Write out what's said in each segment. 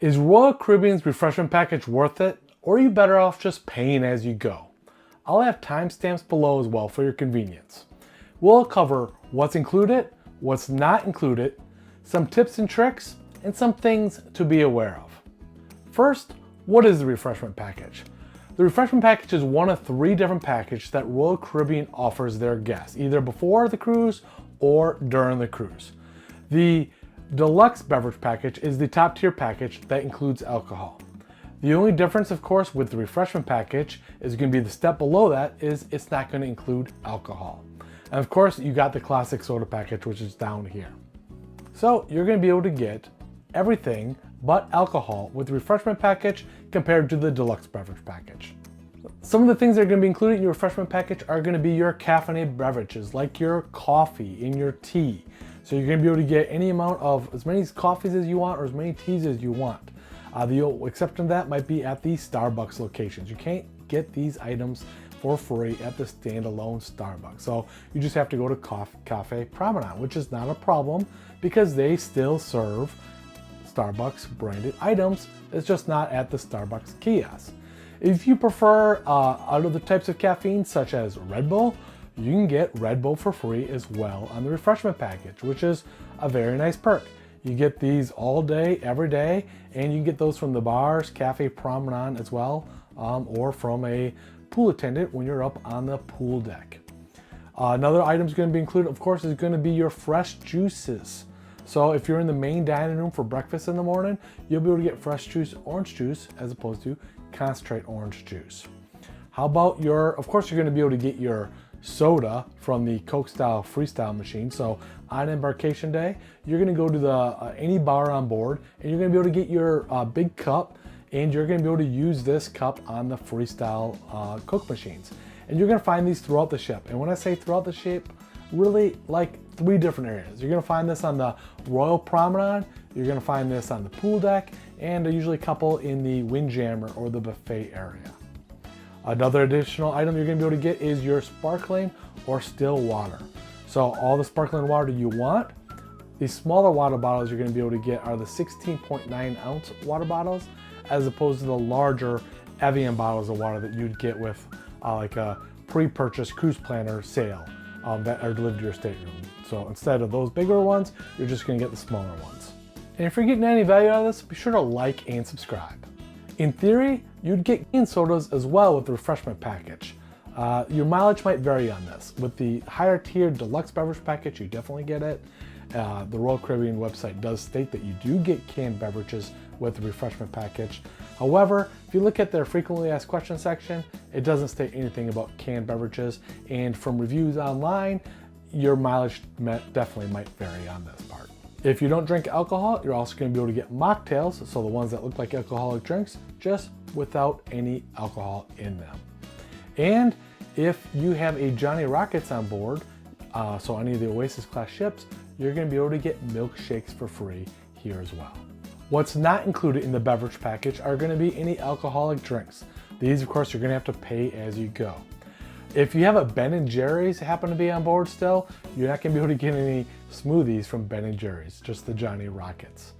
Is Royal Caribbeans Refreshment Package worth it, or are you better off just paying as you go? I'll have timestamps below as well for your convenience. We'll cover what's included, what's not included, some tips and tricks, and some things to be aware of. First, what is the refreshment package? The refreshment package is one of 3 different packages that Royal Caribbean offers their guests, either before the cruise or during the cruise. The deluxe beverage package is the top tier package that includes alcohol. The only difference, of course, with the refreshment package is going to be the step below that is it's not going to include alcohol. And of course, you got the classic soda package, which is down here. So you're going to be able to get everything but alcohol with the refreshment package compared to the deluxe beverage package. Some of the things that are going to be included in your refreshment package are going to be your caffeinated beverages, like your coffee and your tea. So you're going to be able to get any amount of as many coffees as you want or as many teas as you want. The exception to that might be at the Starbucks locations. You can't get these items for free at the standalone Starbucks. So you just have to go to Cafe Promenade, which is not a problem because they still serve Starbucks branded items. It's just not at the Starbucks kiosk. If you prefer other types of caffeine such as Red Bull, you can get Red Bull for free as well on the refreshment package, which is a very nice perk. You get these all day, every day, and you can get those from the bars, Cafe Promenade as well, or from a pool attendant when you're up on the pool deck. Another item is going to be included, of course, is going to be your fresh juices. So if you're in the main dining room for breakfast in the morning, you'll be able to get fresh juice, orange juice, as opposed to concentrate orange juice. How about of course, you're going to be able to get your soda from the Coke style freestyle machine. So on embarkation day, you're going to go to any bar on board and you're going to be able to get your big cup, and you're going to be able to use this cup on the freestyle Coke machines. And you're going to find these throughout the ship. And when I say throughout the ship, really like 3 different areas. You're going to find this on the Royal Promenade, you're going to find this on the pool deck, and usually a couple in the Windjammer or the buffet area. Another additional item you're going to be able to get is your sparkling or still water. So all the sparkling water you want. These smaller water bottles you're going to be able to get are the 16.9 ounce water bottles, as opposed to the larger Evian bottles of water that you'd get with like a pre-purchased cruise planner sale that are delivered to your stateroom. So instead of those bigger ones, you're just going to get the smaller ones. And if you're getting any value out of this, be sure to like and subscribe. In theory, you'd get canned sodas as well with the refreshment package. Your mileage might vary on this. With the higher tier deluxe beverage package, you definitely get it. The Royal Caribbean website does state that you do get canned beverages with the refreshment package. However, if you look at their frequently asked questions section, it doesn't state anything about canned beverages. And from reviews online, your mileage definitely might vary on this part. If you don't drink alcohol, you're also going to be able to get mocktails, so the ones that look like alcoholic drinks, just without any alcohol in them. And if you have a Johnny Rockets on board, so any of the Oasis class ships, you're going to be able to get milkshakes for free here as well. What's not included in the beverage package are going to be any alcoholic drinks. These, of course, you're going to have to pay as you go. If you have a Ben & Jerry's happen to be on board still, you're not going to be able to get any smoothies from Ben & Jerry's, just the Johnny Rockets.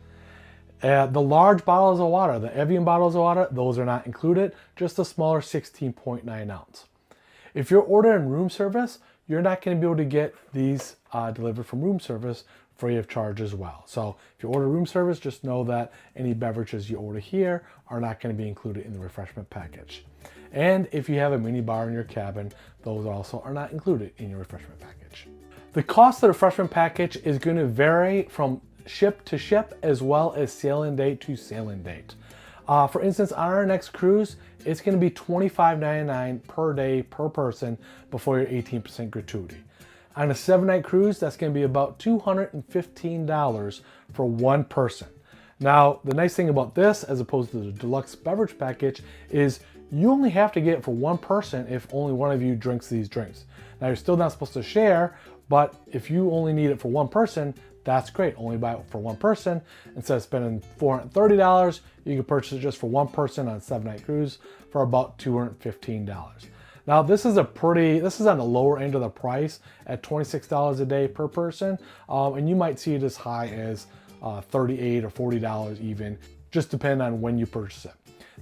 The large bottles of water, the Evian bottles of water, those are not included, just the smaller 16.9 ounce. If you're ordering room service, you're not going to be able to get these delivered from room service free of charge as well. So if you order room service, just know that any beverages you order here are not going to be included in the refreshment package. And if you have a mini bar in your cabin, those also are not included in your refreshment package. The cost of the refreshment package is going to vary from ship to ship as well as sailing date to sailing date. For instance, on our next cruise, it's going to be $25.99 per day per person before your 18% gratuity. On a 7-night cruise, that's going to be about $215 for one person. Now, the nice thing about this, as opposed to the deluxe beverage package, is you only have to get it for one person if only one of you drinks these drinks. Now, you're still not supposed to share, but if you only need it for one person, that's great. Only buy it for one person. Instead of spending $430, you can purchase it just for one person on a 7-night cruise for about $215. Now, this is on the lower end of the price at $26 a day per person, and you might see it as high as $38 or $40 even just depending on when you purchase it.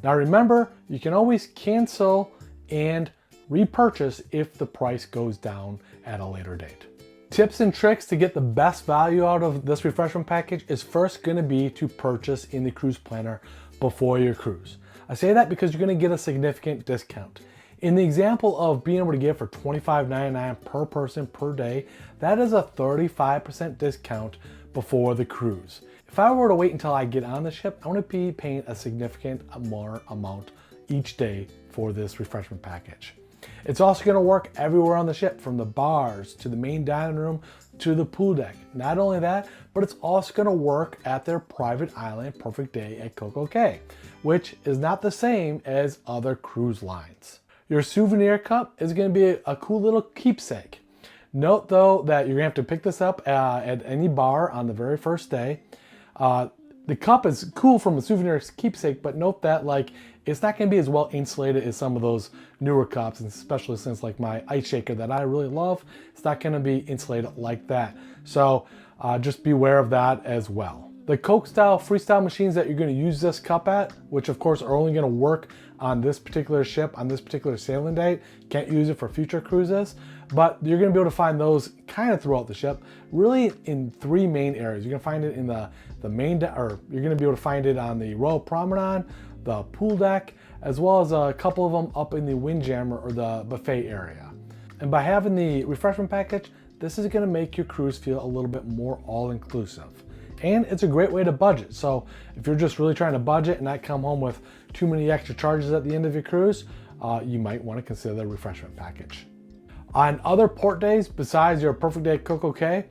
Now remember, you can always cancel and repurchase if the price goes down at a later date. Tips and tricks to get the best value out of this refreshment package is first going to be to purchase in the cruise planner before your cruise. I say that because you're going to get a significant discount. In the example of being able to get for $25.99 per person per day, that is a 35% discount before the cruise. If I were to wait until I get on the ship, I want to be paying a significant more amount each day for this refreshment package. It's also going to work everywhere on the ship, from the bars to the main dining room to the pool deck. Not only that, but it's also going to work at their private island Perfect Day at Coco Cay, which is not the same as other cruise lines. Your souvenir cup is going to be a cool little keepsake. Note though that you're going to have to pick this up at any bar on the very first day. The cup is cool from a souvenir keepsake, but note that it's not going to be as well insulated as some of those newer cups, and especially since my ice shaker that I really love, it's not going to be insulated like that. So just beware of that as well. The Coke style freestyle machines that you're going to use this cup at, which of course are only going to work on this particular ship, on this particular sailing date, can't use it for future cruises, but you're going to be able to find those kind of throughout the ship, really in three main areas. You're going to find it in the main deck, or you're going to be able to find it on the Royal Promenade, the pool deck, as well as a couple of them up in the windjammer or the buffet area. And by having the refreshment package, this is going to make your cruise feel a little bit more all-inclusive. And it's a great way to budget. So if you're just really trying to budget and not come home with too many extra charges at the end of your cruise, you might want to consider the refreshment package. On other port days, besides your Perfect Day Coco Cay,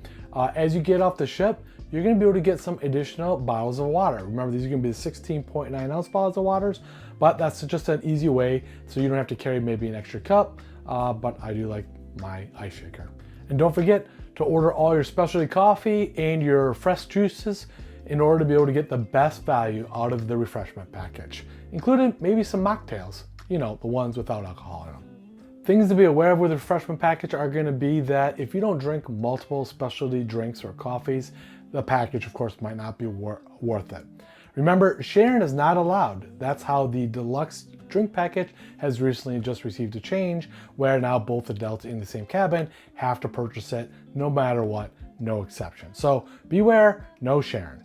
as you get off the ship, you're going to be able to get some additional bottles of water. Remember, these are going to be the 16.9 ounce bottles of waters, but that's just an easy way so you don't have to carry maybe an extra cup, but I do like my ice shaker. And don't forget to order all your specialty coffee and your fresh juices in order to be able to get the best value out of the refreshment package, including maybe some mocktails, the ones without alcohol in them. Things to be aware of with the refreshment package are going to be that if you don't drink multiple specialty drinks or coffees, the package of course might not be worth it. Remember, sharing is not allowed. That's how the deluxe drink package has recently just received a change, where now both adults in the same cabin have to purchase it no matter what, no exception. So beware, no sharing.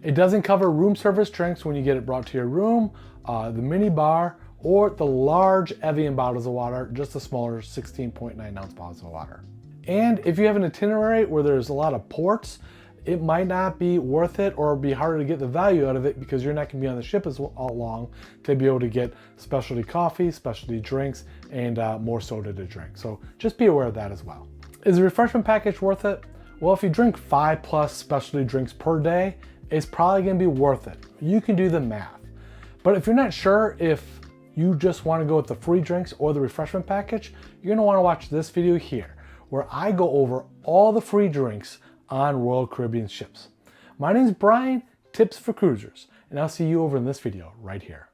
It doesn't cover room service drinks when you get it brought to your room, the mini bar, or the large Evian bottles of water, just the smaller 16.9 ounce bottles of water. And if you have an itinerary where there's a lot of ports, it might not be worth it or be harder to get the value out of it because you're not going to be on the ship as long to be able to get specialty coffee, specialty drinks, and more soda to drink. So just be aware of that as well. Is the refreshment package worth it? Well, if you drink 5+ specialty drinks per day, it's probably going to be worth it. You can do the math. But if you're not sure if you just want to go with the free drinks or the refreshment package, you're going to want to watch this video here, where I go over all the free drinks on Royal Caribbean ships. My name is Brian, Tips for Cruisers, and I'll see you over in this video right here.